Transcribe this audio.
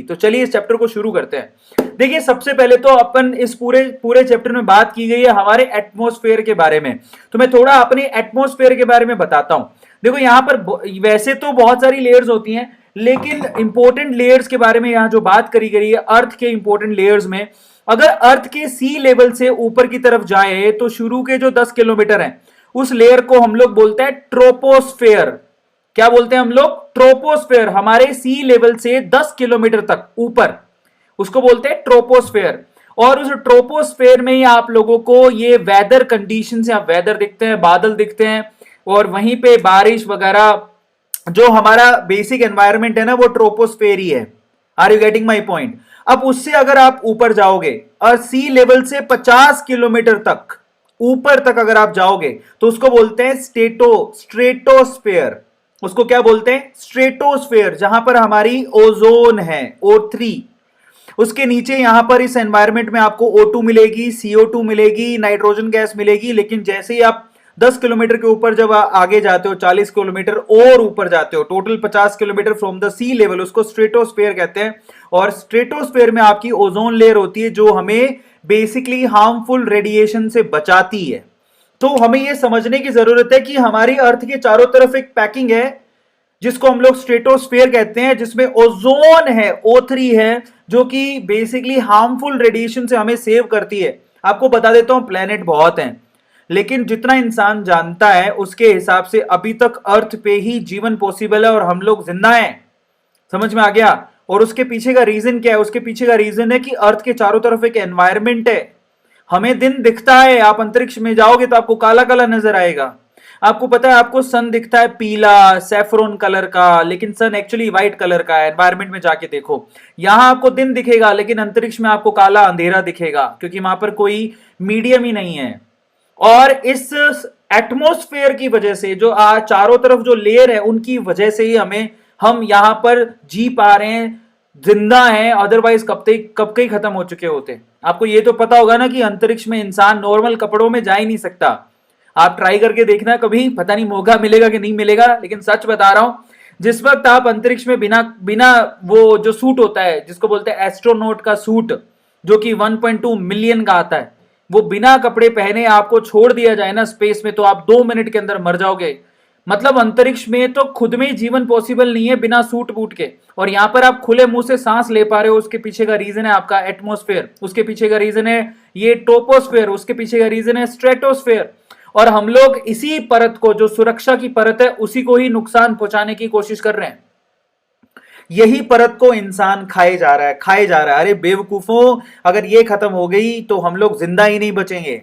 तो चलिए इस चैप्टर को शुरू करते हैं। देखिए सबसे पहले तो अपन इस पूरे पूरे चैप्टर में बात की गई है हमारे एटमॉस्फेयर के बारे में, तो मैं थोड़ा अपने एटमॉस्फेयर के बारे में बताता हूं। देखो यहां पर वैसे तो बहुत सारी लेयर्स होती हैं, लेकिन इंपॉर्टेंट लेयर्स के बारे में यहां जो बात करी गई है अर्थ के इंपॉर्टेंट लेयर्स में, अगर अर्थ के सी लेवल से ऊपर की तरफ जाए तो शुरू के जो 10 किलोमीटर हैं उस लेयर को हम लोग बोलते हैं ट्रोपोस्फेयर। क्या बोलते हैं हम लोग? ट्रोपोस्फेयर। हमारे सी लेवल से 10 किलोमीटर तक ऊपर उसको बोलते हैं ट्रोपोस्फेयर। और उस ट्रोपोस्फेयर में ही आप लोगों को ये वेदर कंडीशन या वेदर दिखते हैं, बादल दिखते हैं, और वहीं पे बारिश वगैरह, जो हमारा बेसिक एनवायरनमेंट है ना वो ट्रोपोस्फेयर ही है। Are you getting my point? अब उससे अगर आप ऊपर जाओगे और सी लेवल से 50 किलोमीटर तक ऊपर तक अगर आप जाओगे तो उसको बोलते हैं स्ट्रेटोस्फेयर। उसको क्या बोलते हैं? स्ट्रेटोस्फेयर, जहां पर हमारी ओजोन है, O3। उसके नीचे यहां पर इस एनवायरनमेंट में आपको O2 मिलेगी, CO2 मिलेगी, नाइट्रोजन गैस मिलेगी। लेकिन जैसे ही आप 10 किलोमीटर के ऊपर जब आगे जाते हो, 40 किलोमीटर और ऊपर जाते हो, total 50 kilometre from the sea level, उसको स्ट्रेटोस्फेयर कहते हैं। और स्ट्रेटोस्फेयर में आपकी ओजोन लेयर होती है जो हमें बेसिकली हार्मफुल रेडिएशन से बचाती है। तो हमें यह समझने की जरूरत है कि हमारी अर्थ के चारों तरफ एक पैकिंग है जिसको हम लोग स्ट्रेटोस्फेयर कहते हैं, जिसमें ओजोन है, O3 है, जो कि बेसिकली हार्मफुल रेडिएशन से हमें सेव करती है। आपको बता देता हूं प्लेनेट बहुत हैं, लेकिन जितना इंसान जानता है उसके हिसाब से अभी तक अर्थ पे ही जीवन पॉसिबल है और हम लोग जिंदा हैं। समझ में आ गया? और उसके पीछे का रीजन क्या है? उसके पीछे का रीजन है कि अर्थ के चारों तरफ एक एनवायरनमेंट है। हमें दिन दिखता है, आप अंतरिक्ष में जाओगे तो आपको काला काला नजर आएगा। आपको पता है आपको सन दिखता है पीला सैफरन कलर का, लेकिन सन एक्चुअली व्हाइट कलर का है। एनवायरनमेंट में जाके देखो, यहां आपको दिन दिखेगा लेकिन अंतरिक्ष में आपको काला अंधेरा दिखेगा, क्योंकि वहां पर कोई मीडियम ही नहीं है। और इस एटमॉस्फेयर की वजह से, जो चारों तरफ जो लेयर है उनकी वजह से ही हम यहां पर जी पा रहे हैं, जिंदा हैं। अदरवाइज कब के ही खत्म हो चुके होते। आपको ये तो पता होगा ना कि अंतरिक्ष में इंसान नॉर्मल कपड़ों में जा ही नहीं सकता। आप ट्राई करके देखना कभी, पता नहीं मौका मिलेगा कि नहीं मिलेगा, लेकिन सच बता रहा हूं, जिस वक्त आप अंतरिक्ष में बिना वो जो सूट होता है जिसको बोलते हैं एस्ट्रोनॉट का सूट, जो कि 1.2 मिलियन का आता है, वो बिना कपड़े पहने आपको छोड़ दिया जाए ना स्पेस में, तो आप 2 मिनट के अंदर मर जाओगे। मतलब अंतरिक्ष में तो खुद में जीवन पॉसिबल नहीं है बिना सूट बूट के। और यहां पर आप खुले मुंह से सांस ले पा रहे हो, उसके पीछे का रीजन है आपका एटमॉस्फेयर, उसके पीछे का रीजन है ये ट्रोपोस्फेयर, उसके पीछे का रीजन है स्ट्रेटोस्फेयर। और हम लोग इसी परत को, जो सुरक्षा की परत है, उसी को ही नुकसान पहुंचाने की कोशिश कर रहे हैं। यही परत को इंसान खाए जा रहा है। अरे बेवकूफों, अगर ये खत्म हो गई तो हम लोग जिंदा ही नहीं बचेंगे।